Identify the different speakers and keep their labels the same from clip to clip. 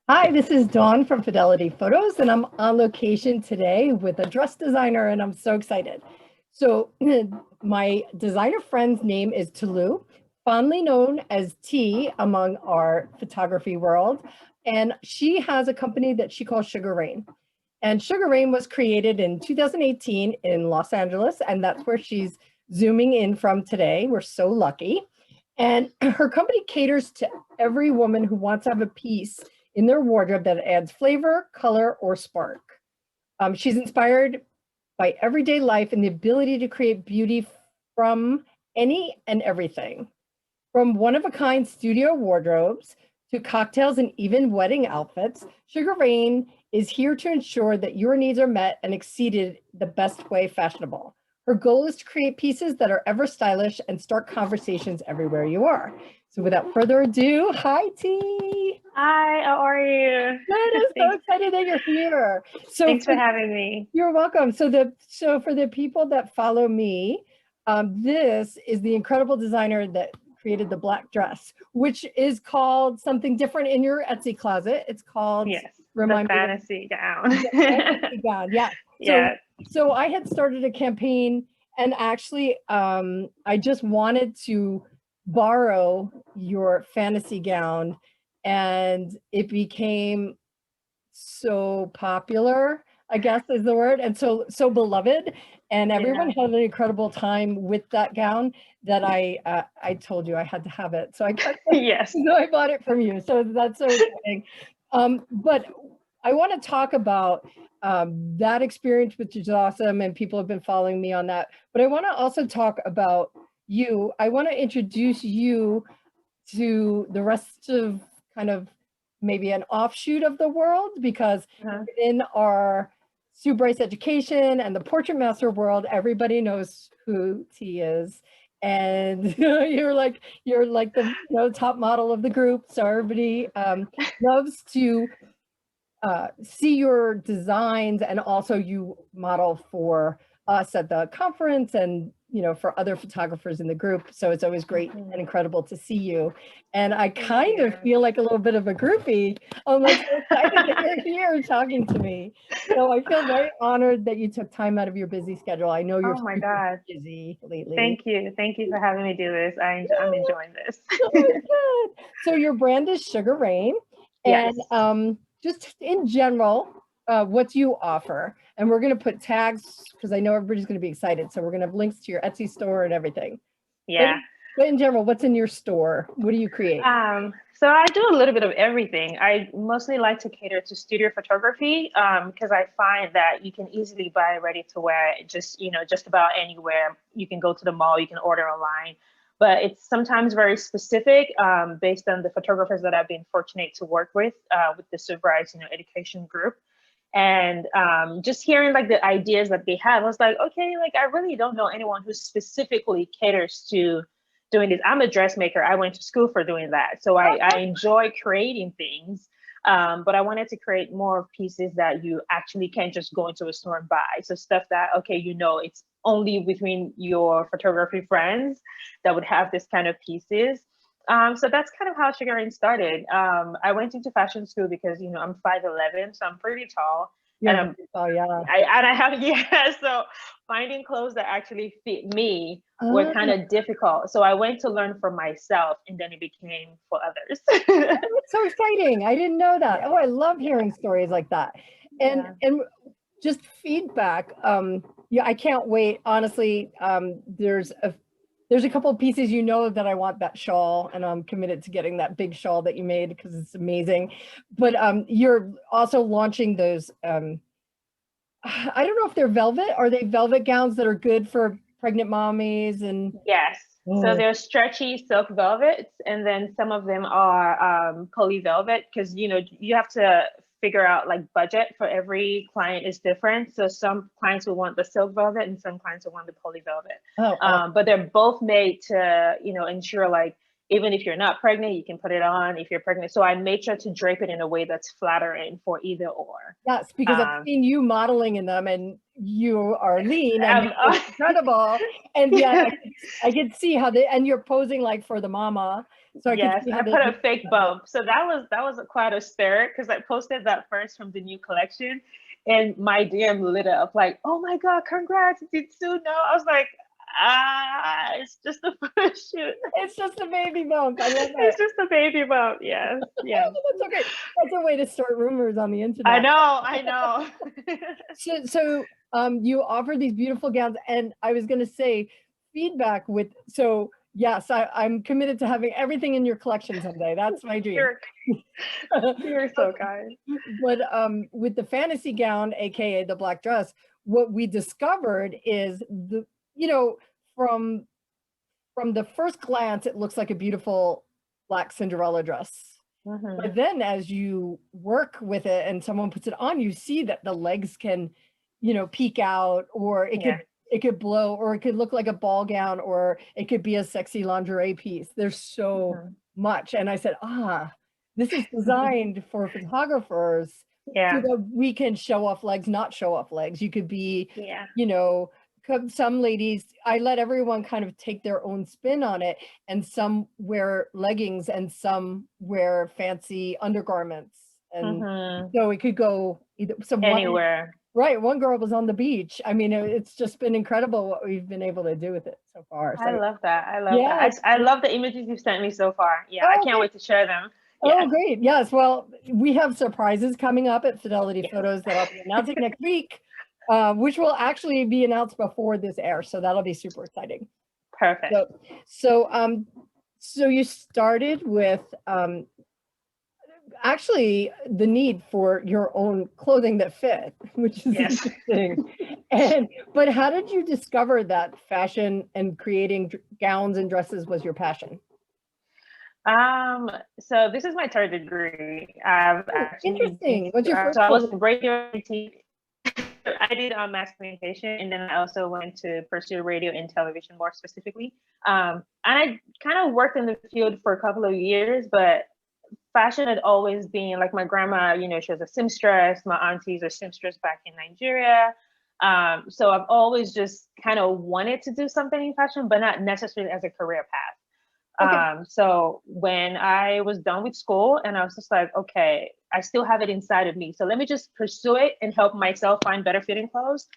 Speaker 1: Hi, this is Dawn from Fidelity Photos, and I'm on location today with a dress designer, and I'm so excited. So, my designer friend's name is Tulu, fondly known as T among our photography world, and she has a company that she calls Shuggarreign. And Shuggarreign was created in 2018 in Los Angeles, and that's where she's zooming in from today. We're so lucky. And her company caters to every woman who wants to have a piece in their wardrobe that adds flavor, color, or spark. She's inspired by everyday life and the ability to create beauty from any and everything. From one-of-a-kind studio wardrobes to cocktails and even wedding outfits, Shuggarreign is here to ensure that your needs are met and exceeded the best way fashionable. Her goal is to create pieces that are ever stylish and start conversations everywhere you are. So without further ado, hi T.
Speaker 2: Hi, how are you?
Speaker 1: Good, I'm so excited that you're here. So
Speaker 2: Thanks for having me.
Speaker 1: you're welcome. So for the people that follow me, this is the incredible designer that created the black dress, which is called something different in your Etsy closet. It's called,
Speaker 2: Yes, the
Speaker 1: remind me,
Speaker 2: fantasy gown.
Speaker 1: the fantasy gown. Yeah. So
Speaker 2: Yeah.
Speaker 1: so I had started a campaign, and actually I just wanted to borrow your fantasy gown, and it became so popular, I guess is the word, and so beloved, and everyone
Speaker 2: Yeah.
Speaker 1: had an incredible time with that gown that I told you I had to have it. So I got
Speaker 2: Yes.
Speaker 1: so I bought it from you. So that's so exciting. But I want to talk about that experience, which is awesome, and people have been following me on that. But I want to also talk about you. I want to introduce you to the rest of kind of maybe an offshoot of the world, because
Speaker 2: Uh-huh.
Speaker 1: in our Sue Bryce education and the portrait master world, everybody knows who T is. And you're like the top model of the group. So everybody loves to see your designs, and also you model for us at the conference and for other photographers in the group. So it's always great and incredible to see you. And I kind of feel like a little bit of a groupie. I'm like so excited that you're here talking to me. So I feel very honored that you took time out of your busy schedule. I know you're
Speaker 2: Oh my
Speaker 1: super
Speaker 2: God.
Speaker 1: busy lately.
Speaker 2: Thank you. Thank you for having me do this. I'm enjoying this.
Speaker 1: Oh, good. So your brand is Shuggarreign,
Speaker 2: Yes.
Speaker 1: and just in general, what do you offer? And we're going to put tags because I know everybody's going to be excited. So we're going to have links to your Etsy store and everything. But,
Speaker 2: Yeah.
Speaker 1: but in general, what's in your store? What do you create?
Speaker 2: So I do a little bit of everything. I mostly like to cater to studio photography because I find that you can easily buy ready to wear just about anywhere. You can go to the mall, you can order online, but it's sometimes very specific based on the photographers that I've been fortunate to work with the Surprise, education group. And just hearing like the ideas that they have, I was like, okay, like I really don't know anyone who specifically caters to doing this. I'm a dressmaker. I went to school for doing that. So I enjoy creating things. But I wanted to create more pieces that you actually can't just go into a store and buy. So stuff that, okay, it's only between your photography friends that would have this kind of pieces. So that's kind of how Shuggarreign started. I went into fashion school because, I'm 5'11", so I'm pretty tall. And
Speaker 1: You're oh yeah.
Speaker 2: I have, yeah, so finding clothes that actually fit me were
Speaker 1: Oh,
Speaker 2: kind of difficult. So I went to learn for myself, and then it became for others.
Speaker 1: that's so exciting. I didn't know that. Oh, I love hearing stories like that. And
Speaker 2: Yeah.
Speaker 1: and just feedback. Yeah, I can't wait. Honestly, there's a couple of pieces that I want that shawl, and I'm committed to getting that big shawl that you made because it's amazing. But you're also launching those. I don't know if they're velvet. Are they velvet gowns that are good for pregnant mommies? And
Speaker 2: Yes. So
Speaker 1: oh,
Speaker 2: there's stretchy silk velvets, and then some of them are poly velvet because you have to figure out like budget for every client is different. So some clients will want the silk velvet, and some clients will want the poly velvet.
Speaker 1: oh,
Speaker 2: But they're both made to ensure like even if you're not pregnant, you can put it on if you're pregnant. So I made sure to drape it in a way that's flattering for either or.
Speaker 1: yes, because I've
Speaker 2: Um,
Speaker 1: seen you modeling in them, and you are lean and you
Speaker 2: um,
Speaker 1: look incredible. And yet, I could see how and you're posing like for the mama. So I could
Speaker 2: Yes,
Speaker 1: see how
Speaker 2: I put a fake bump. So that was quite a stir because I posted that first from the new collection, and my DM lit up like, "Oh my god, congrats! Did Sue know?" I was like, it's just a photo shoot.
Speaker 1: It's just a baby bump. I love
Speaker 2: It's
Speaker 1: it.
Speaker 2: just a baby bump. Yes, yes.
Speaker 1: That's okay. That's a way to start rumors on the
Speaker 2: I
Speaker 1: internet.
Speaker 2: know, I know.
Speaker 1: So you offer these beautiful gowns, and I was going to say feedback with, so yes, I'm committed to having everything in your collection someday. That's my dream.
Speaker 2: You're you're so kind.
Speaker 1: But with the fantasy gown, AKA the black dress, what we discovered is you know, from the first glance, it looks like a beautiful black Cinderella dress. But then as you work with it and someone puts it on, you see that the legs can, peek out, or it could blow, or it could look like a ball gown, or it could be a sexy lingerie piece. There's so much. And I said, this is designed for photographers so that we can show off legs, not show off legs. You could be, some ladies, I let everyone kind of take their own spin on it, and some wear leggings and some wear fancy undergarments. And so it could go either
Speaker 2: anywhere.
Speaker 1: Right. One girl was on the beach. I mean, it's just been incredible what we've been able to do with it so far. So,
Speaker 2: I love that. I love that. I love the images you've sent me so far. Yeah, I can't wait to share them.
Speaker 1: Oh, great. Yes. Well, we have surprises coming up at Fidelity Photos that I'll be announcing next week, which will actually be announced before this airs. So that'll be super exciting.
Speaker 2: Perfect.
Speaker 1: So you started with actually the need for your own clothing that fit, which is interesting. But how did you discover that fashion and creating gowns and dresses was your passion?
Speaker 2: So this is my third degree. I've actually
Speaker 1: interesting. What's your first?
Speaker 2: So I was in radio and TV. I did mass communication, and then I also went to pursue radio and television more specifically. And I kind of worked in the field for a couple of years, but fashion had always been like my grandma, she was a seamstress. My aunties are seamstress back in Nigeria. So I've always just kind of wanted to do something in fashion, but not necessarily as a career path. So when I was done with school, and I was just like, okay, I still have it inside of me. So let me just pursue it and help myself find better fitting clothes.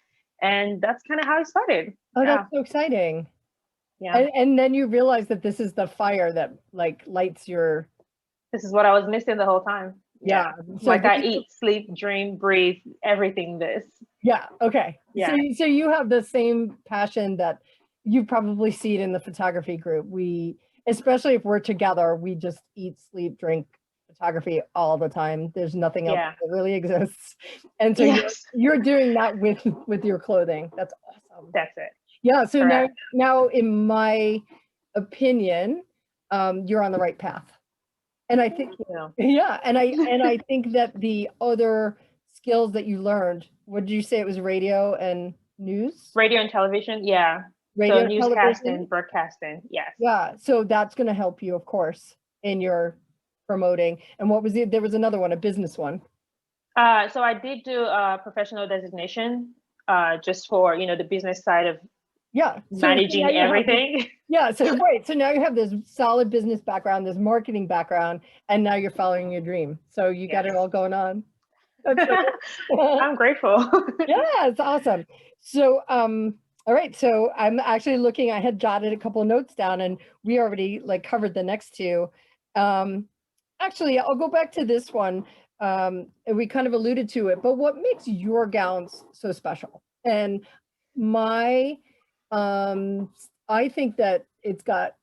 Speaker 2: And that's kind of how it started.
Speaker 1: Oh, that's so exciting.
Speaker 2: Yeah.
Speaker 1: And then you realize that this is the fire that like lights your.
Speaker 2: This is what I was missing the whole time.
Speaker 1: Yeah.
Speaker 2: So like I eat, sleep, dream, breathe, everything this.
Speaker 1: Yeah. Okay.
Speaker 2: Yeah.
Speaker 1: So you have the same passion that you probably see it in the photography group. Especially if we're together, we just eat, sleep, drink photography all the time. There's nothing else that really exists. And so you're doing that with your clothing. That's awesome.
Speaker 2: That's it.
Speaker 1: Yeah. So now in my opinion, you're on the right path. And I think, and I think that the other skills that you learned, what did you say? It was radio and news?
Speaker 2: Radio and television. Yeah. Radio, so newscasting, broadcasting, yes.
Speaker 1: Yeah, so that's going to help you, of course, in your promoting. And what was there was another one, a business one.
Speaker 2: So I did do a professional designation, just for the business side of managing everything.
Speaker 1: So now you have this solid business background, this marketing background, and now you're following your dream. So you got it all going on.
Speaker 2: I'm grateful.
Speaker 1: Yeah, it's awesome. So all right, so I'm actually looking, I had jotted a couple of notes down, and we already covered the next two. Actually, I'll go back to this one, and we kind of alluded to it, but what makes your gowns so special? And I think that it's got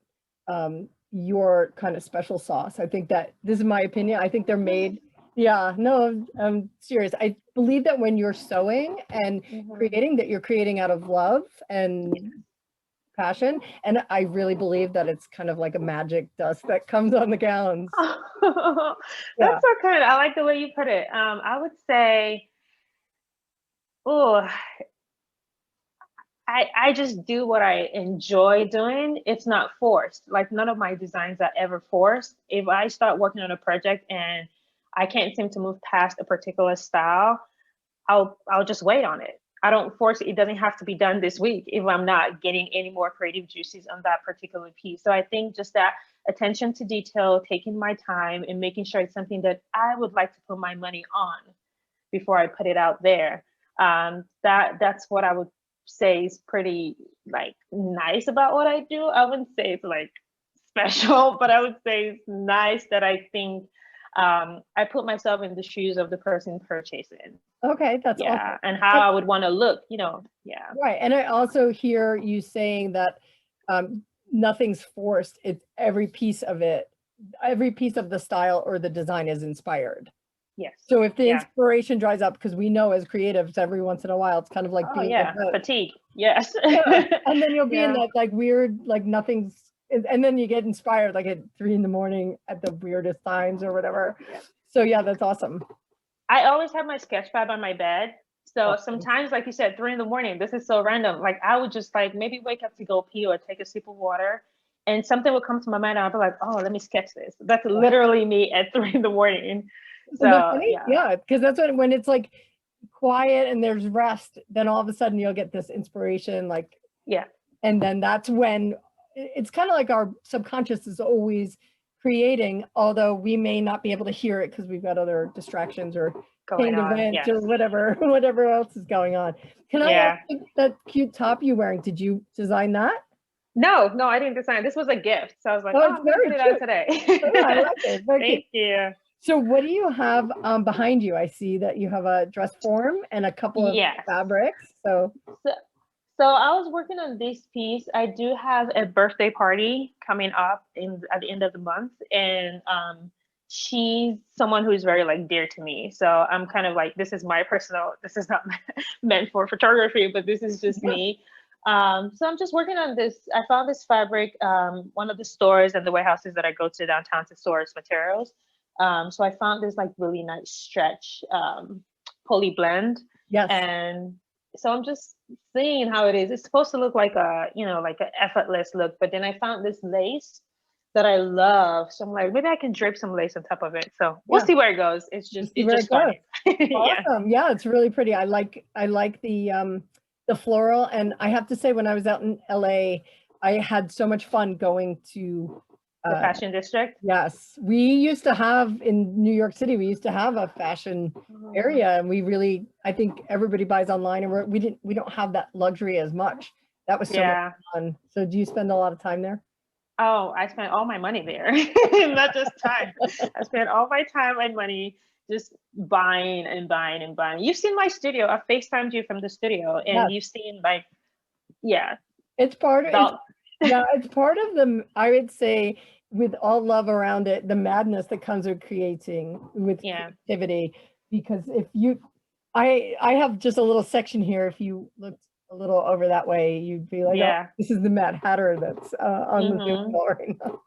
Speaker 1: your kind of special sauce. I think that, this is my opinion, I think they're made, I'm serious. I believe that when you're sewing and creating, that you're creating out of love and passion. And I really believe that it's kind of like a magic dust that comes on the gowns.
Speaker 2: That's so kind. I like the way you put it. I would say, I just do what I enjoy doing. It's not forced. Like, none of my designs are ever forced. If I start working on a project and I can't seem to move past a particular style, I'll just wait on it. I don't force it. It doesn't have to be done this week if I'm not getting any more creative juices on that particular piece. So I think just that attention to detail, taking my time and making sure it's something that I would like to put my money on before I put it out there. That's what I would say is pretty like nice about what I do. I wouldn't say it's like special, but I would say it's nice that I think I put myself in the shoes of the person purchasing.
Speaker 1: Okay, that's awesome.
Speaker 2: Yeah, and how I would want to look, yeah.
Speaker 1: Right. And I also hear you saying that nothing's forced. It's every piece of it, every piece of the style or the design is inspired.
Speaker 2: Yes.
Speaker 1: So if the
Speaker 2: Yeah.
Speaker 1: inspiration dries up, because we know as creatives, every once in a while, it's kind of like
Speaker 2: Oh
Speaker 1: being
Speaker 2: yeah,
Speaker 1: like
Speaker 2: fatigue. Yes.
Speaker 1: yeah. And then you'll be in
Speaker 2: Yeah.
Speaker 1: that like weird, like nothing's, and then you get inspired like at 3 a.m. at the weirdest times or whatever.
Speaker 2: Yeah.
Speaker 1: So yeah, that's awesome.
Speaker 2: I always have my sketch pad on my bed. So
Speaker 1: Awesome.
Speaker 2: sometimes, like you said, 3 a.m, this is so random. Like I would just like maybe wake up to go pee or take a sip of water, and something would come to my mind, and I'll be like, oh, let me sketch this. That's literally me at 3 a.m.
Speaker 1: Isn't that
Speaker 2: So
Speaker 1: funny? Yeah, because that's when it's like quiet and there's rest, then all of a sudden you'll get this inspiration, like
Speaker 2: yeah.
Speaker 1: and then that's when it's kind of like our subconscious is always creating, although we may not be able to hear it because we've got other distractions or
Speaker 2: Going
Speaker 1: paying the
Speaker 2: on.
Speaker 1: rent
Speaker 2: Yes.
Speaker 1: or whatever else is going on. Can I
Speaker 2: Yeah.
Speaker 1: ask that cute top you're wearing? Did you design that?
Speaker 2: No, I didn't design. This was a gift. So I was like,
Speaker 1: Oh,
Speaker 2: oh,
Speaker 1: it's
Speaker 2: I'm gonna
Speaker 1: very
Speaker 2: put it
Speaker 1: cute.
Speaker 2: out today.
Speaker 1: Oh, I like it. Very cute.
Speaker 2: Thank you.
Speaker 1: So what do you have behind you? I see that you have a dress form and a couple of
Speaker 2: Yes.
Speaker 1: fabrics. So
Speaker 2: So I was working on this piece. I do have a birthday party coming up at the end of the month, and she's someone who's very like dear to me. So I'm kind of like, this is my personal. This is not meant for photography, but this is just me. So I'm just working on this. I found this fabric, one of the stores and the warehouses that I go to downtown to source materials. So I found this like really nice stretch poly blend.
Speaker 1: yes.
Speaker 2: And so I'm just seeing how it is. It's supposed to look like like an effortless look, but then I found this lace that I love. So I'm like, maybe I can drape some lace on top of it. So we'll see where it goes. It's just started.
Speaker 1: Awesome. Yeah, it's really pretty. I like the floral, and I have to say when I was out in LA, I had so much fun going to
Speaker 2: the fashion district.
Speaker 1: Yes, we used to have in New York City. We used to have a fashion area, and we really, I think everybody buys online, and we don't have that luxury as much. That was so much fun. So, do you spend a lot of time there?
Speaker 2: Oh, I spent all my money there, not just time. I spent all my time and money just buying and buying and buying. You've seen my studio. I FaceTimed you from the studio, and you've seen like,
Speaker 1: it's part of it's part of the, I would say, with all love around it, the madness that comes with creating with creativity. Because if you, I have just a little section here. If you looked a little over that way, you'd be like, oh, this is the Mad Hatter that's on the Zoom call right now.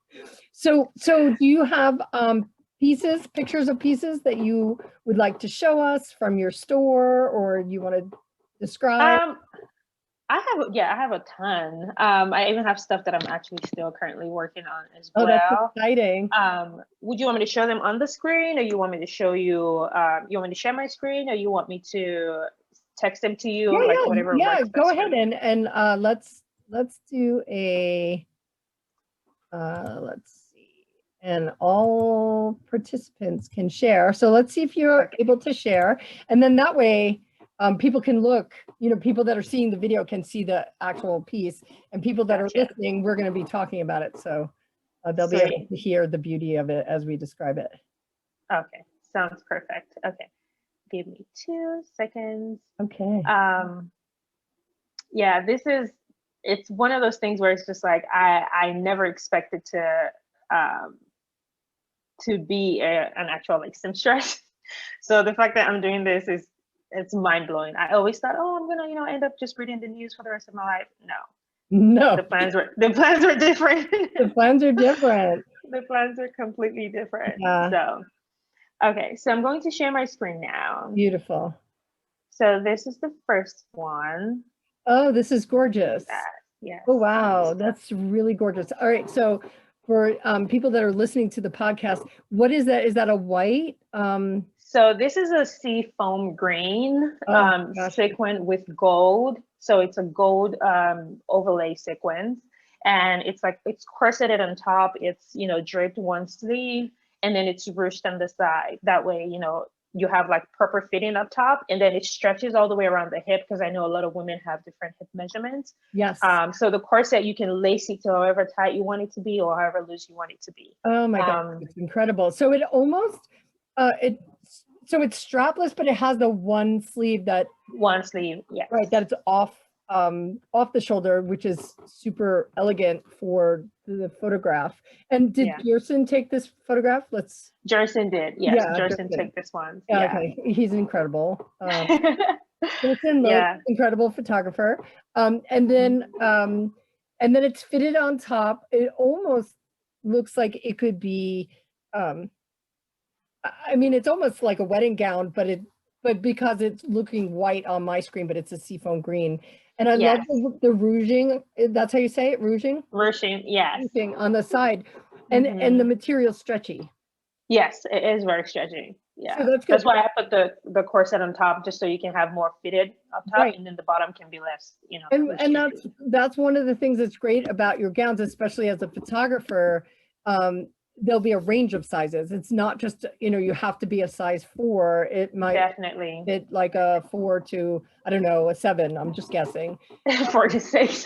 Speaker 1: So do you have pictures of pieces that you would like to show us from your store, or you want to describe?
Speaker 2: I have a ton. I even have stuff that I'm actually still currently working on as well.
Speaker 1: Oh, that's exciting.
Speaker 2: Would you want me to show them on the screen, or you want me to show you, you want me to share my screen, or you want me to text them to you? Whatever.
Speaker 1: Yeah, go ahead and let's do a, let's see. And all participants can share. So let's see if you're able to share. And then that way, people can look, people that are seeing the video can see the actual piece, and people that are listening, we're going to be talking about it. So they'll be able to hear the beauty of it as we describe it.
Speaker 2: Okay, sounds perfect. Okay, give me 2 seconds.
Speaker 1: Okay.
Speaker 2: Yeah, it's one of those things where it's just like, I never expected to be an actual like seamstress. So the fact that I'm doing this it's mind blowing. I always thought, oh, I'm gonna, end up just reading the news for the rest of my life. No. The plans were different.
Speaker 1: The plans are different.
Speaker 2: The plans are completely different.
Speaker 1: Yeah.
Speaker 2: So, okay, so I'm going to share my screen now.
Speaker 1: Beautiful.
Speaker 2: So this is the first one.
Speaker 1: Oh, this is gorgeous.
Speaker 2: Yes.
Speaker 1: Oh, wow. That's really gorgeous. All right. So for people that are listening to the podcast, what is that? Is that a white?
Speaker 2: So this is a sea foam green
Speaker 1: Gosh.
Speaker 2: sequin with gold. So it's a gold overlay sequence, and it's like it's corseted on top. It's, you know, draped one sleeve, and then it's ruched on the side. That way, you know, you have like proper fitting up top, and then it stretches all the way around the hip, because I know a lot of women have different hip measurements.
Speaker 1: Yes.
Speaker 2: So the corset, you can lace it to however tight you want it to be or however loose you want it to be.
Speaker 1: Oh my God, it's incredible. So it almost, so it's strapless, but it has the one sleeve that,
Speaker 2: one sleeve, yes.
Speaker 1: right, that's off the shoulder, which is super elegant for the photograph. And did Pearson take this photograph?
Speaker 2: Jerson did, yes. Yeah, Jerson took this one.
Speaker 1: Yeah. Okay, he's incredible. Jerson, incredible photographer. And then it's fitted on top. It almost looks like it could be, I mean, it's almost like a wedding gown, but because it's looking white on my screen, but it's a seafoam green. And I love the rouging. That's how you say it, rouging?
Speaker 2: Rouging, yes.
Speaker 1: Rouging on the side. And the material's stretchy.
Speaker 2: Yes, it is very stretchy. Yeah,
Speaker 1: so
Speaker 2: that's why I put the corset on top, just so you can have more fitted up top, and then the bottom can be less, you know.
Speaker 1: And that's one of the things that's great about your gowns, especially as a photographer. There'll be a range of sizes. It's not just, you know, you have to be a size 4. It might
Speaker 2: definitely
Speaker 1: fit like a 4 to, I don't know, a 7. I'm just guessing.
Speaker 2: 4 to 6.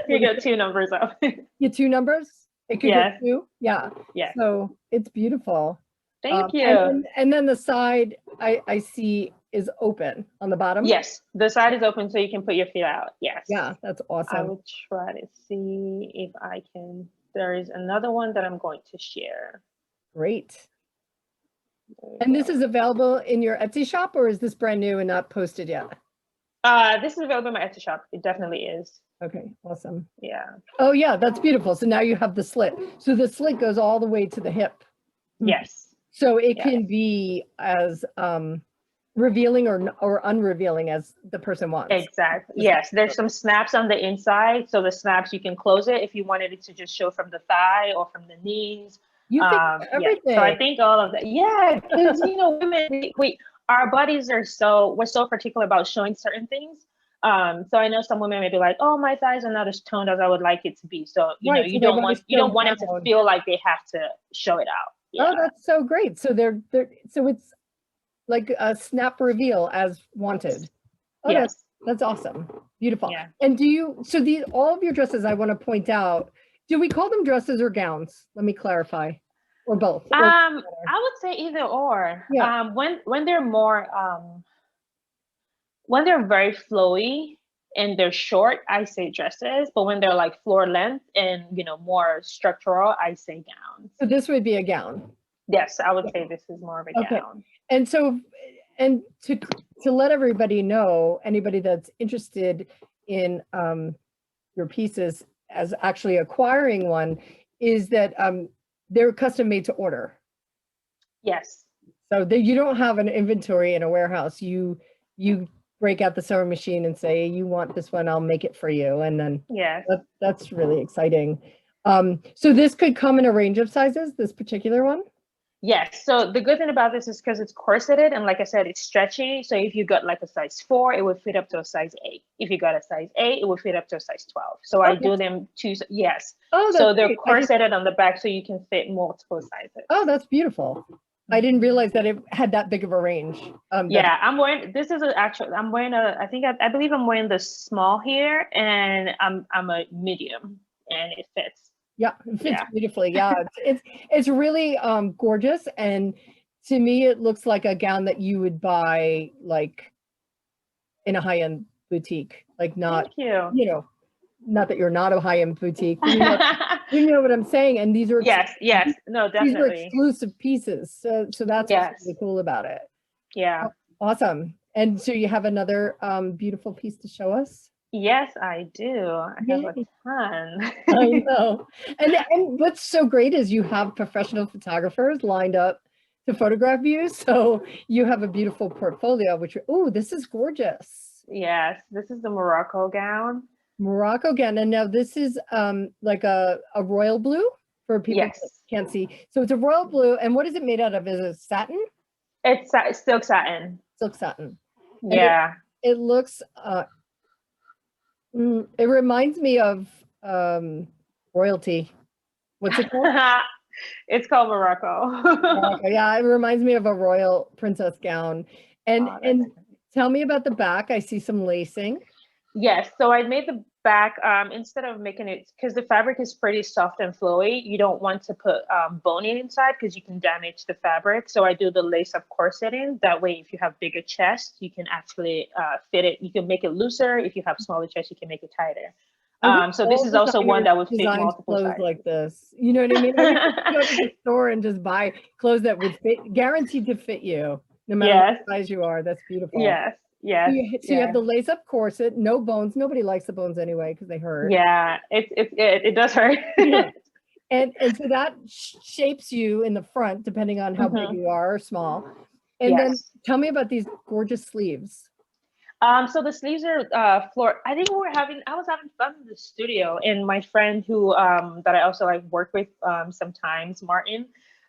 Speaker 2: You got 2 numbers up.
Speaker 1: You 2 numbers? It could get 2. Yeah.
Speaker 2: Yeah.
Speaker 1: So it's beautiful.
Speaker 2: Thank you.
Speaker 1: And then the side I see is open on the bottom.
Speaker 2: Yes, the side is open so you can put your feet out. Yes.
Speaker 1: Yeah, that's awesome.
Speaker 2: I will try to see if I can. There is another one that I'm going to share.
Speaker 1: Great. And this is available in your Etsy shop, or is this brand new and not posted yet?
Speaker 2: This is available in my Etsy shop. It definitely is.
Speaker 1: Okay, awesome.
Speaker 2: Yeah.
Speaker 1: Oh yeah, that's beautiful. So now you have the slit. So the slit goes all the way to the hip.
Speaker 2: Yes.
Speaker 1: So it can be as revealing or unrevealing as the person wants.
Speaker 2: Exactly. Yes. There's some snaps on the inside. So the snaps, you can close it if you wanted it to just show from the thigh or from the knees.
Speaker 1: You think everything.
Speaker 2: So I think all of that. Yeah. Because, you know, women, our bodies are we're so particular about showing certain things. So I know some women may be like, oh, my thighs are not as toned as I would like it to be. So, you know, you don't want them to feel like they have to show it out. Yeah.
Speaker 1: Oh, that's so great. So so it's like a snap reveal as wanted. Oh,
Speaker 2: yes.
Speaker 1: That's awesome. Beautiful.
Speaker 2: Yeah.
Speaker 1: And all of your dresses, I want to point out, do we call them dresses or gowns? Let me clarify. Or both?
Speaker 2: I would say either or. Yeah. When they're more, when they're very flowy and they're short, I say dresses. But when they're like floor length and, you know, more structural, I say gowns.
Speaker 1: So this would be a gown.
Speaker 2: Yes, I would say this is more of a gown.
Speaker 1: And so, and to let everybody know, anybody that's interested in your pieces as actually acquiring one, is that they're custom made to order.
Speaker 2: Yes.
Speaker 1: So you don't have an inventory in a warehouse. You break out the sewing machine and say, you want this one, I'll make it for you. And then that's really exciting. So this could come in a range of sizes, this particular one?
Speaker 2: Yes. So the good thing about this is because it's corseted, and like I said, it's stretchy. So if you got like a size 4, it would fit up to a size 8. If you got a size 8, it would fit up to a size 12. So I do them yes. Oh, so they're corseted on the back so you can fit multiple sizes.
Speaker 1: Oh, that's beautiful. I didn't realize that it had that big of a range.
Speaker 2: Yeah, I'm wearing, this is I'm wearing I believe I'm wearing the small here, and I'm a medium, and it fits.
Speaker 1: Yeah, it fits beautifully. Yeah, it's really gorgeous, and to me, it looks like a gown that you would buy like in a high-end boutique, like not, you know, not that you're not a high-end boutique. You know what I'm saying? And these are
Speaker 2: yes, no, definitely
Speaker 1: these are exclusive pieces. So that's what's really cool about it.
Speaker 2: Yeah,
Speaker 1: awesome. And so you have another beautiful piece to show us.
Speaker 2: Yes, I do. I have a ton.
Speaker 1: I know. And what's so great is you have professional photographers lined up to photograph you. So you have a beautiful portfolio, which, oh, this is gorgeous.
Speaker 2: Yes, this is the Morocco gown.
Speaker 1: Morocco gown. And now this is like a royal blue for people that
Speaker 2: Yes.
Speaker 1: can't see. So it's a royal blue. And what is it made out of? Is it satin?
Speaker 2: It's silk satin.
Speaker 1: Silk satin. And
Speaker 2: Yeah.
Speaker 1: it looks, it reminds me of royalty. What's it called?
Speaker 2: It's called Morocco.
Speaker 1: Morocco. Yeah, it reminds me of a royal princess gown. And
Speaker 2: Oh, that's
Speaker 1: and
Speaker 2: nice.
Speaker 1: tell me about the back. I see some lacing.
Speaker 2: Yes, so I made the back instead of making it because the fabric is pretty soft and flowy. You don't want to put boning inside because you can damage the fabric. So I do the lace up corseting. That way, if you have bigger chest, you can actually fit it. You can make it looser. If you have smaller chest, you can make it tighter. So this is also one that would fit
Speaker 1: Design
Speaker 2: multiple
Speaker 1: clothes
Speaker 2: sizes.
Speaker 1: like this. You know what I mean? I wish you could go to the store and just buy clothes that would fit, guaranteed to fit you, no matter
Speaker 2: Yes,
Speaker 1: what size you are. That's beautiful.
Speaker 2: yes, yes,
Speaker 1: So you have
Speaker 2: yes.
Speaker 1: the lace up corset, no bones. Nobody likes the bones anyway because they hurt.
Speaker 2: Yeah, it does hurt.
Speaker 1: Yeah. And so that shapes you in the front, depending on how big
Speaker 2: Mhm.
Speaker 1: you are or small. And then
Speaker 2: Yes.
Speaker 1: tell me about these gorgeous sleeves.
Speaker 2: So the sleeves are floor. I think I was having fun in the studio, and my friend who that I also like work with sometimes, Martin,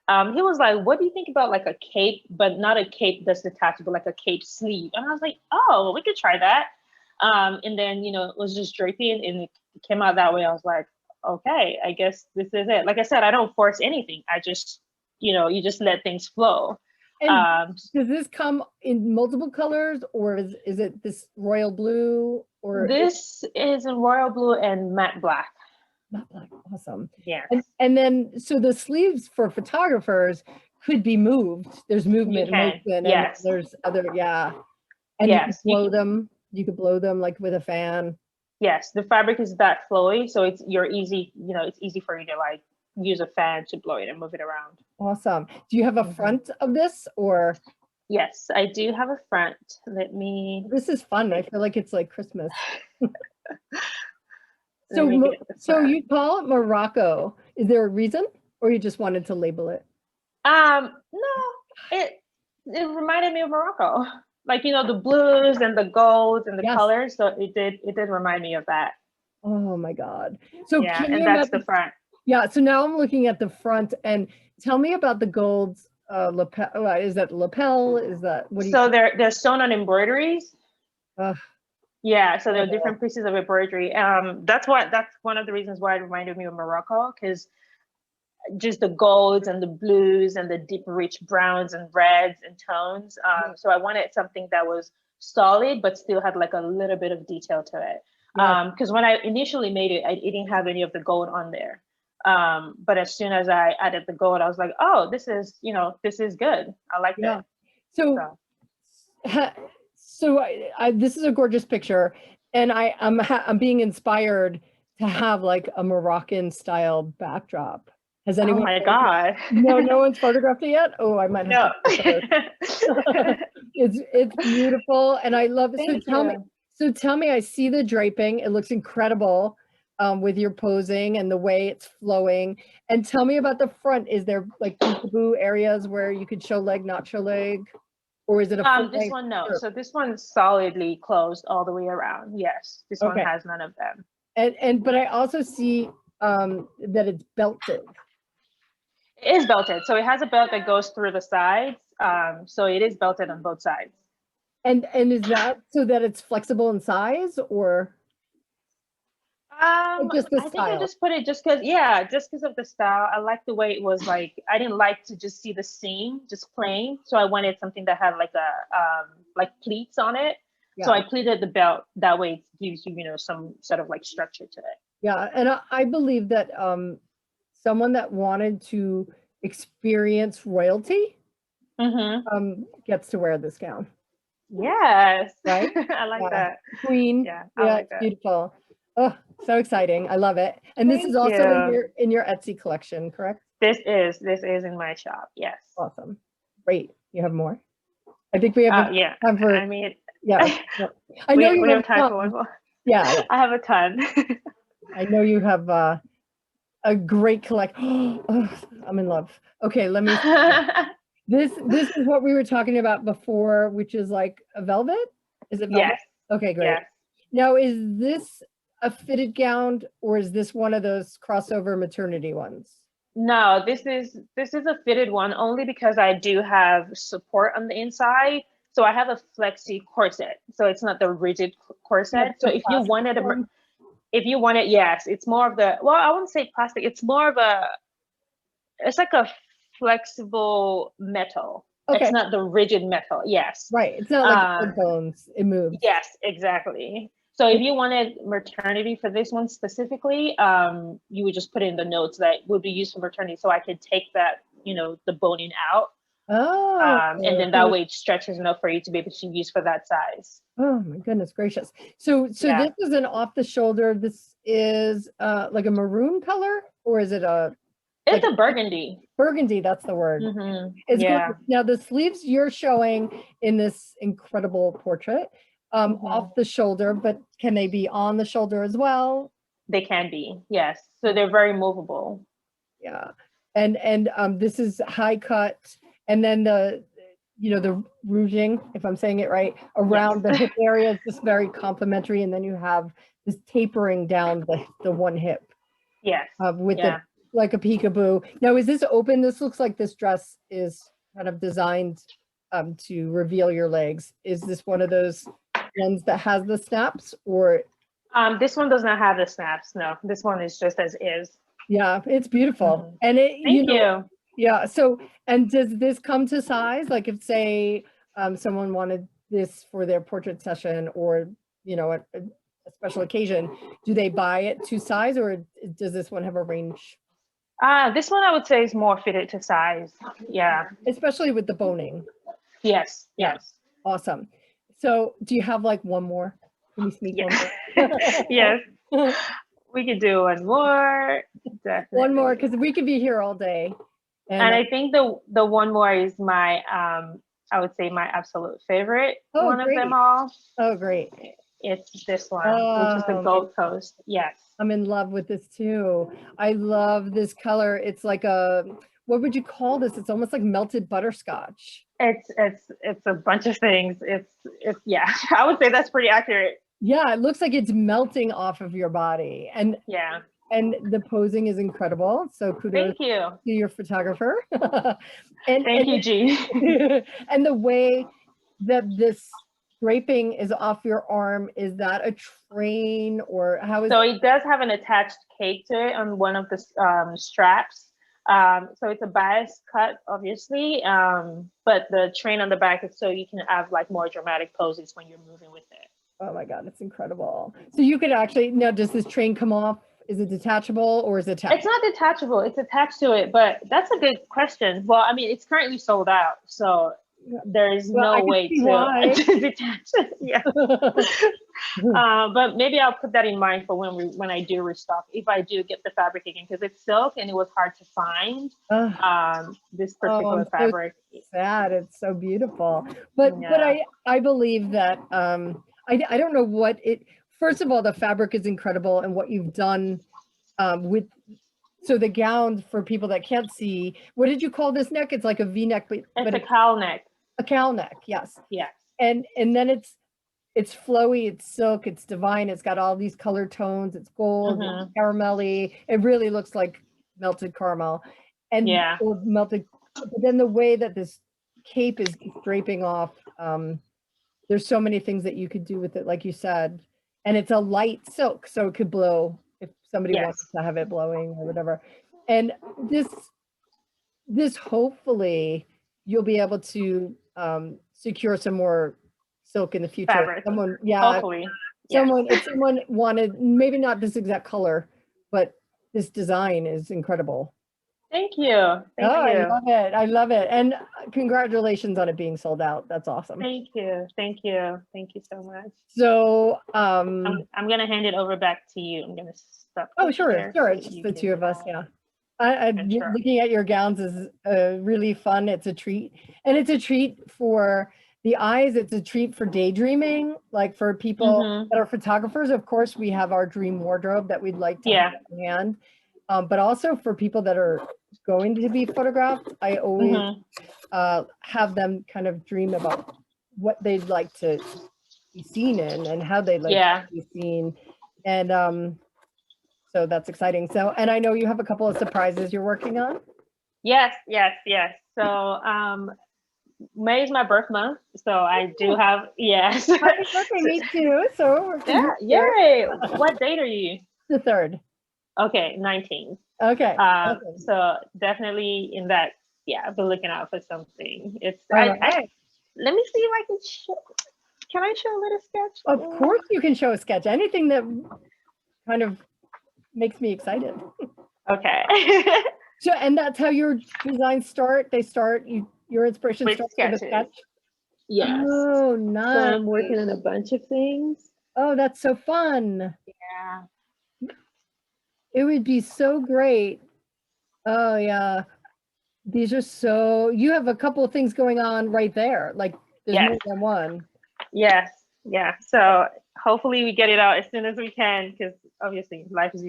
Speaker 2: he was like, "What do you think about like a cape, but not a cape that's detachable, but like a cape sleeve?" And I was like, "Oh, we could try that." And then it was just draping, and it came out that way. I was like, "Okay, I guess this is it." Like I said, I don't force anything. I just you just let things flow.
Speaker 1: And
Speaker 2: Um,
Speaker 1: does this come in multiple colors, or is it this royal blue, or
Speaker 2: this is in royal blue and matte black.
Speaker 1: not black? Awesome.
Speaker 2: Yes.
Speaker 1: And then so the sleeves for photographers could be moved. There's
Speaker 2: You
Speaker 1: movement and
Speaker 2: can.
Speaker 1: motion, and
Speaker 2: Yes.
Speaker 1: there's other, yeah. And you could
Speaker 2: Yes.
Speaker 1: blow them. You could blow them like with a fan.
Speaker 2: Yes. The fabric is that flowy, so it's easy for you to like use a fan to blow it and move it around.
Speaker 1: Awesome. Do you have a
Speaker 2: Mhm.
Speaker 1: front of this, or
Speaker 2: Yes, I do have a front. Let me
Speaker 1: this is fun? I feel like it's like Christmas.
Speaker 2: let me get the
Speaker 1: So
Speaker 2: front.
Speaker 1: you call it Morocco. Is there a reason, or you just wanted to label it?
Speaker 2: No, it reminded me of Morocco. Like, the blues and the golds and the
Speaker 1: Yes.
Speaker 2: colors. So it did remind me of that.
Speaker 1: Oh my God. So
Speaker 2: Yeah,
Speaker 1: can
Speaker 2: and
Speaker 1: you
Speaker 2: that's the
Speaker 1: imagine?
Speaker 2: front.
Speaker 1: Yeah. So now I'm looking at the front, and tell me about the gold's lapel. Is that lapel? Is that what do you
Speaker 2: So
Speaker 1: call
Speaker 2: they're sewn on embroideries.
Speaker 1: it?
Speaker 2: Yeah, so there are
Speaker 1: Incredible.
Speaker 2: different pieces of embroidery. That's one of the reasons why it reminded me of Morocco, because just the golds and the blues and the deep, rich browns and reds and tones.
Speaker 1: Yeah.
Speaker 2: So I wanted something that was solid but still had like a little bit of detail to it.
Speaker 1: Yeah.
Speaker 2: Because when I initially made it, it didn't have any of the gold on there. But as soon as I added the gold, I was like, oh, this is good. I like
Speaker 1: Yeah.
Speaker 2: it.
Speaker 1: So, this is a gorgeous picture, and I'm being inspired to have like a Moroccan style backdrop. Has
Speaker 2: Oh
Speaker 1: anyone?
Speaker 2: my God.
Speaker 1: No one's photographed it yet. Oh, I might have
Speaker 2: No.
Speaker 1: to. It's beautiful, and I love it.
Speaker 2: Thank you.
Speaker 1: So tell me, I see the draping. It looks incredible with your posing and the way it's flowing. And tell me about the front. Is there like peekaboo areas where you could show leg, not show leg? Or is it a full
Speaker 2: This
Speaker 1: length
Speaker 2: one, no.
Speaker 1: shirt?
Speaker 2: So this one's solidly closed all the way around. Yes, this one
Speaker 1: Okay.
Speaker 2: has none of them.
Speaker 1: But I also see that it's belted.
Speaker 2: It is belted. So it has a belt that goes through the sides. So it is belted on both sides.
Speaker 1: And is that so that it's flexible in size, or just the
Speaker 2: I think I
Speaker 1: style?
Speaker 2: just put it just because of the style. I like the way it was like. I didn't like to just see the seam just plain, so I wanted something that had like like pleats on it. So I pleated the belt. That way it gives you some sort of like structure to it.
Speaker 1: Yeah, and I believe that someone that wanted to experience royalty gets to wear this gown.
Speaker 2: Yes.
Speaker 1: Right?
Speaker 2: I like
Speaker 1: Yeah.
Speaker 2: that.
Speaker 1: Queen.
Speaker 2: Yeah, I
Speaker 1: Yeah,
Speaker 2: like
Speaker 1: it's
Speaker 2: that.
Speaker 1: beautiful. Oh, so exciting. I love it. And this is
Speaker 2: Thank
Speaker 1: also
Speaker 2: you.
Speaker 1: in your Etsy collection, correct?
Speaker 2: This is in my shop. Yes.
Speaker 1: Awesome. Great. You have more? I think we have
Speaker 2: Yeah.
Speaker 1: time for,
Speaker 2: I mean,
Speaker 1: yeah. I know you
Speaker 2: we
Speaker 1: have
Speaker 2: have time for one more.
Speaker 1: Yeah.
Speaker 2: I have a ton.
Speaker 1: I know you have a great collection. Oh, I'm in love. Okay, let me This is what we were talking about before, which is like a velvet. Is it velvet?
Speaker 2: Yes.
Speaker 1: Okay, great.
Speaker 2: Yes.
Speaker 1: Now, is this a fitted gown, or is this one of those crossover maternity ones?
Speaker 2: No, this is a fitted one only because I do have support on the inside. So I have a flexi corset. So it's not the rigid
Speaker 1: Yeah,
Speaker 2: corset. So
Speaker 1: the
Speaker 2: if you
Speaker 1: plastic
Speaker 2: wanted
Speaker 1: one.
Speaker 2: if you want it, yes, it's more of the, well, I wouldn't say plastic. It's more of a, it's like a flexible metal. It's
Speaker 1: Okay,
Speaker 2: not the rigid metal. Yes.
Speaker 1: right. It's not like
Speaker 2: Um,
Speaker 1: headphones. It moves.
Speaker 2: yes, exactly. So if you wanted maternity for this one specifically, you would just put in the notes that would be used for maternity. So I could take that, the boning out.
Speaker 1: Oh,
Speaker 2: And then that
Speaker 1: so
Speaker 2: way it stretches enough for you to be able to use for that size.
Speaker 1: oh my goodness gracious. So
Speaker 2: Yeah.
Speaker 1: this is an off the shoulder. This is like a maroon color, or is it a
Speaker 2: It's
Speaker 1: like
Speaker 2: a burgundy.
Speaker 1: burgundy? That's the word. It's
Speaker 2: Yeah.
Speaker 1: gorgeous. Now the sleeves you're showing in this incredible portrait, off the shoulder, but can they be on the shoulder as well?
Speaker 2: They can be, yes. So they're very movable.
Speaker 1: Yeah. And this is high cut, and then the rouging, if I'm saying it right, around the
Speaker 2: Yes.
Speaker 1: hip area is just very complimentary, and then you have this tapering down the one hip
Speaker 2: Yes.
Speaker 1: with it
Speaker 2: Yeah.
Speaker 1: like a peekaboo. Now, is this open? This looks like this dress is kind of designed to reveal your legs. Is this one of those ones that has the snaps, or
Speaker 2: This one does not have the snaps. No, this one is just as is.
Speaker 1: yeah, it's beautiful. And
Speaker 2: Thank you.
Speaker 1: yeah. So, and does this come to size? Like if say someone wanted this for their portrait session, or a special occasion, do they buy it to size, or does this one have a range?
Speaker 2: This one I would say is more fitted to size. Yeah.
Speaker 1: Especially with the boning.
Speaker 2: Yes.
Speaker 1: Yeah.
Speaker 2: Yes.
Speaker 1: Awesome. So, do you have like one more? Can we sneak one
Speaker 2: Yes.
Speaker 1: more?
Speaker 2: We could do one more. Definitely.
Speaker 1: One more, because we could be here all day.
Speaker 2: And I think the one more is my I would say my absolute favorite one of them all.
Speaker 1: Oh, great.
Speaker 2: It's this one, which is the Gold Coast. Yes.
Speaker 1: I'm in love with this too. I love this color. It's like what would you call this? It's almost like melted butterscotch.
Speaker 2: It's a bunch of things. It's yeah. I would say that's pretty accurate.
Speaker 1: Yeah, it looks like it's melting off of your body. And
Speaker 2: yeah.
Speaker 1: And the posing is incredible. So kudos
Speaker 2: to
Speaker 1: your photographer.
Speaker 2: Thank you, G.
Speaker 1: And the way that this draping is off your arm, is that a train, or how is
Speaker 2: So it does have an attached cape to it on one of the straps. So it's a bias cut, obviously, but the train on the back is so you can have like more dramatic poses when you're moving with it.
Speaker 1: Oh my God, it's incredible. So you could actually, now does this train come off? Is it detachable, or is it attached?
Speaker 2: It's not detachable, it's attached to it, but that's a good question. Well, I mean, it's currently sold out, so there is no way to detach it. Yeah. But maybe I'll put that in mind for when I do restock, if I do get the fabric again, because it's silk and it was hard to find this particular fabric.
Speaker 1: So sad. It's so beautiful. But I believe that I don't know what it, first of all, the fabric is incredible, and what you've done with, so the gown, for people that can't see, what did you call this neck? It's like a V-neck, but
Speaker 2: it's a cowl neck.
Speaker 1: A cowl neck, yes.
Speaker 2: Yes.
Speaker 1: And then it's flowy, it's silk, it's divine, it's got all these color tones, it's gold, it's caramelly. It really looks like melted caramel. And or melted, but then the way that this cape is draping off, there's so many things that you could do with it, like you said. And it's a light silk, so it could blow if somebody wants to have it blowing or whatever. And this hopefully you'll be able to secure some more silk in the future.
Speaker 2: Fabric. Hopefully.
Speaker 1: If someone wanted, maybe not this exact color, but this design is incredible.
Speaker 2: Thank you.
Speaker 1: I love it. I love it. And congratulations on it being sold out. That's awesome.
Speaker 2: Thank you. Thank you. Thank you so much.
Speaker 1: So
Speaker 2: I'm going to hand it over back to you. I'm going to stop.
Speaker 1: Oh, sure. It's just the two of us. Yeah. Looking at your gowns is really fun. It's a treat. And it's a treat for the eyes. It's a treat for daydreaming, like for people that are photographers. Of course, we have our dream wardrobe that we'd like to have in hand. But also for people that are going to be photographed, I always have them kind of dream about what they'd like to be seen in and how they'd like to be seen. And So that's exciting. So, and I know you have a couple of surprises you're working on.
Speaker 2: Yes, yes, yes. So May is my birth month, so I do have, yes.
Speaker 1: Happy birthday,
Speaker 2: So,
Speaker 1: me too. So we're
Speaker 2: yeah,
Speaker 1: here.
Speaker 2: yay. What date are you?
Speaker 1: The third.
Speaker 2: Okay, 19th.
Speaker 1: Okay. Awesome.
Speaker 2: So definitely in that, yeah, I've been looking out for something. It's
Speaker 1: All
Speaker 2: I
Speaker 1: right.
Speaker 2: let me see if I can show. Can I show a little sketch?
Speaker 1: Of course you can show a sketch. Anything that kind of makes me excited.
Speaker 2: Okay.
Speaker 1: So, and that's how your designs start. They start, your inspiration
Speaker 2: With
Speaker 1: starts with a
Speaker 2: sketches.
Speaker 1: sketch.
Speaker 2: Yes.
Speaker 1: Oh,
Speaker 2: So
Speaker 1: nice.
Speaker 2: I'm working on a bunch of things.
Speaker 1: Oh, that's so fun.
Speaker 2: Yeah.
Speaker 1: It would be so great. Oh, yeah. These are so, you have a couple of things going on right there. Like there's
Speaker 2: Yes.
Speaker 1: more than one.
Speaker 2: Yes. Yeah. So hopefully we get it out as soon as we can, because obviously life's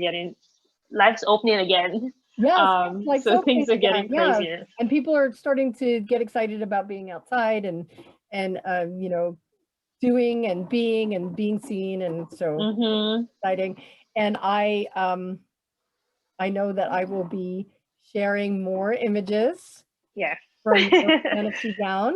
Speaker 2: opening again.
Speaker 1: Yes, like
Speaker 2: So
Speaker 1: so
Speaker 2: things are getting
Speaker 1: yeah.
Speaker 2: crazier.
Speaker 1: And people are starting to get excited about being outside and you know, doing and being seen, and so exciting. And I know that I will be sharing more images
Speaker 2: Yes.
Speaker 1: from your fantasy gown,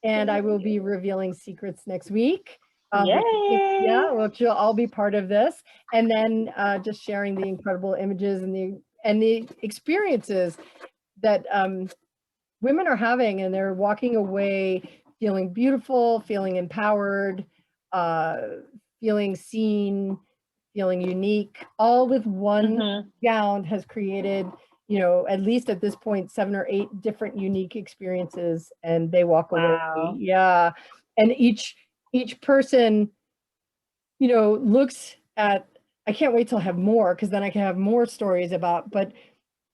Speaker 1: and I will be revealing secrets next week.
Speaker 2: Yay!
Speaker 1: Which you'll all be part of this, and then just sharing the incredible images and the experiences that women are having, and they're walking away feeling beautiful, feeling empowered, uh, feeling seen, feeling unique, all with one gown has created, you know, at least at this point, 7 or 8 different unique experiences, and they walk away.
Speaker 2: Wow.
Speaker 1: Yeah. And each person, you know, looks at, I can't wait till I have more, because then I can have more stories about, but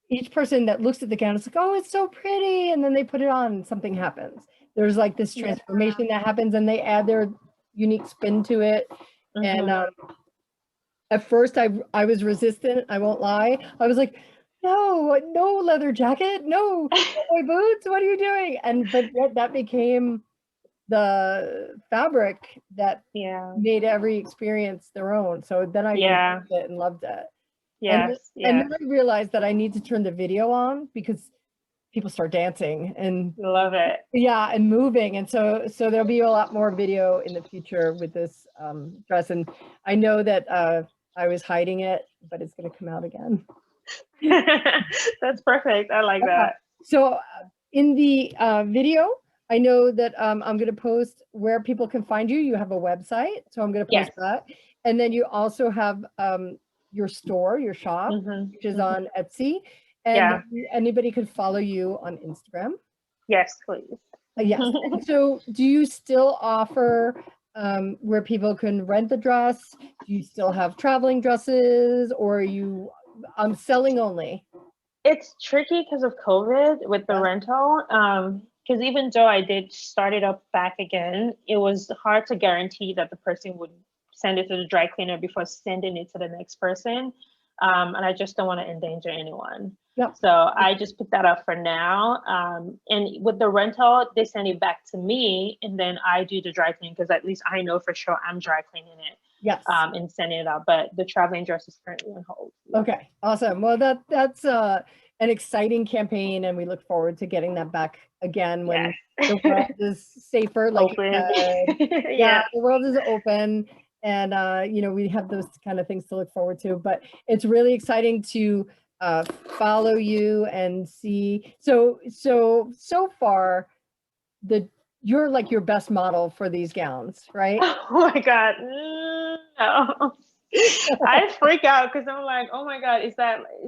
Speaker 1: each person that looks at the gown is like, oh, it's so pretty. And then they put it on and something happens. There's like this transformation that happens, and they add their unique spin to it. And at first I was resistant, I won't lie. I was like, no leather jacket, no boy boots, what are you doing? And but that became the fabric that made every experience their own. So then I embraced it and loved it. And then I realized that I need to turn the video on, because people start dancing and
Speaker 2: love it.
Speaker 1: Yeah, and moving. And so there'll be a lot more video in the future with this dress. And I know that I was hiding it, but it's going to come out again.
Speaker 2: That's perfect. I like that.
Speaker 1: So in the video, I know that I'm going to post where people can find you. You have a website, so I'm going to post that. And then you also have your store, your shop, which is on Etsy. And anybody could follow you on Instagram.
Speaker 2: Yes, please.
Speaker 1: Yes. So do you still offer where people can rent the dress? Do you still have traveling dresses, or are you selling only?
Speaker 2: It's tricky because of COVID with the rental. Because even though I did start it up back again, it was hard to guarantee that the person would send it to the dry cleaner before sending it to the next person. And I just don't want to endanger anyone. So I just put that up for now. And with the rental, they send it back to me, and then I do the dry cleaning, because at least I know for sure I'm dry cleaning it. And sending it out. But the traveling dress is currently on hold.
Speaker 1: Okay, awesome. Well, that's an exciting campaign, and we look forward to getting that back again when the world is safer. Like the world is open, and you know, we have those kind of things to look forward to. But it's really exciting to follow you and see. So far, you're like your best model for these gowns, right?
Speaker 2: Oh my God, no. I freak out because I'm like, oh my God, it's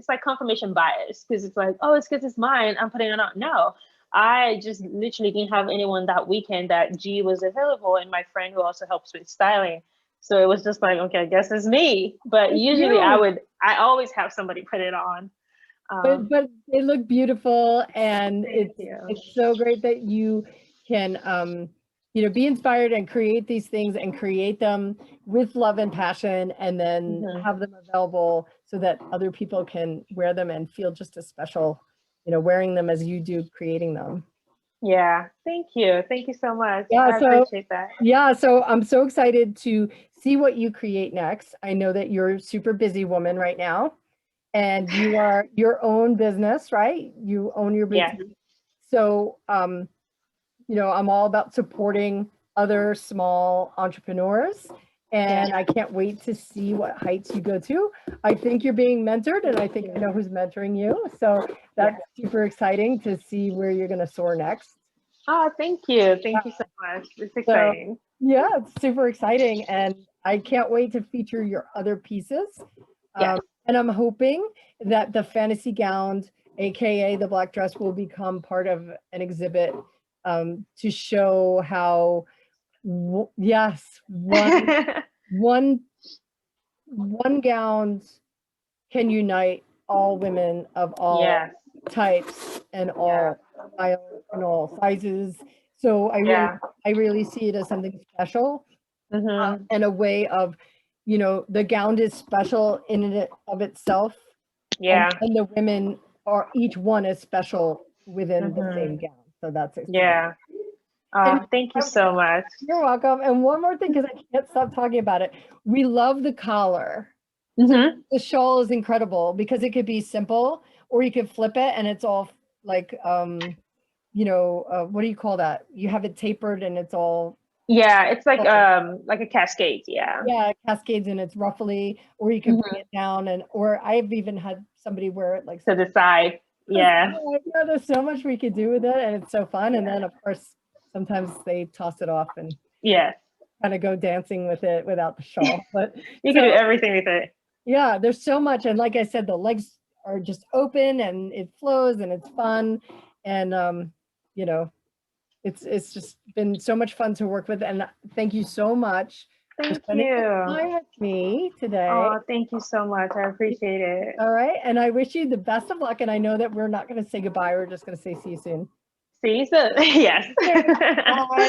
Speaker 2: like confirmation bias, because it's like, oh, it's because it's mine, I'm putting it on. No, I just literally didn't have anyone that weekend that G was available, and my friend who also helps with styling. So it was just like, okay, I guess it's me. But usually I always have somebody put it on.
Speaker 1: But they look beautiful, and it's so great that you can you know, be inspired and create these things, and create them with love and passion, and then have them available so that other people can wear them and feel just as special, you know, wearing them as you do creating them.
Speaker 2: Yeah, thank you so much. I appreciate that.
Speaker 1: Yeah, so I'm so excited to see what you create next. I know that you're a super busy woman right now. and you are your own business, right? You own your
Speaker 2: Yeah.
Speaker 1: boutique. So, I'm all about supporting other small entrepreneurs, and I can't wait to see what heights you go to. I think you're being mentored, and I think I know who's mentoring you. So that's super exciting to see where you're going to soar next.
Speaker 2: Oh, thank you. Thank you so much. It's
Speaker 1: So,
Speaker 2: exciting.
Speaker 1: yeah, it's super exciting, and I can't wait to feature your other pieces.
Speaker 2: Yes.
Speaker 1: And I'm hoping that the fantasy gown, aka the black dress, will become part of an exhibit to show how, yes, one gown can unite all women of all
Speaker 2: Yes.
Speaker 1: types and
Speaker 2: Yeah.
Speaker 1: all styles and all sizes. So
Speaker 2: Yeah.
Speaker 1: I really see it as something special,
Speaker 2: Mm-hmm.
Speaker 1: and a way of, the gown is special in and of itself,
Speaker 2: Yeah.
Speaker 1: and the women are, each one is special within the
Speaker 2: Mm-hmm.
Speaker 1: same gown. So that's exciting.
Speaker 2: Yeah.
Speaker 1: And
Speaker 2: Thank you so much.
Speaker 1: you're welcome. And one more thing, because I can't stop talking about it. We love the collar.
Speaker 2: Mm-hmm.
Speaker 1: The shawl is incredible because it could be simple, or you could flip it and it's all like, what do you call that? You have it tapered and it's all,
Speaker 2: Yeah, it's like a cascade. Yeah.
Speaker 1: yeah, cascades and it's ruffly, or you could bring
Speaker 2: Mm-hmm.
Speaker 1: it down, or I've even had somebody wear it like
Speaker 2: To the side. Yeah.
Speaker 1: yeah, there's so much we could do with it, and it's so fun. And
Speaker 2: Yeah.
Speaker 1: then of course sometimes they toss it off and
Speaker 2: Yes.
Speaker 1: kind of go dancing with it without the shawl. But
Speaker 2: You can do
Speaker 1: so
Speaker 2: everything with it.
Speaker 1: yeah, there's so much. And like I said, the legs are just open and it flows and it's fun. And you know, it's just been so much fun to work with. And thank you so much for
Speaker 2: Thank
Speaker 1: spending this
Speaker 2: you.
Speaker 1: time with me today.
Speaker 2: Oh, thank you so much. I appreciate it.
Speaker 1: All right. And I wish you the best of luck. And I know that we're not going to say goodbye. We're just going to say see you soon.
Speaker 2: See you soon. Yes.
Speaker 1: Bye.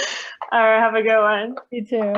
Speaker 2: All right. Have a good one.
Speaker 1: You too.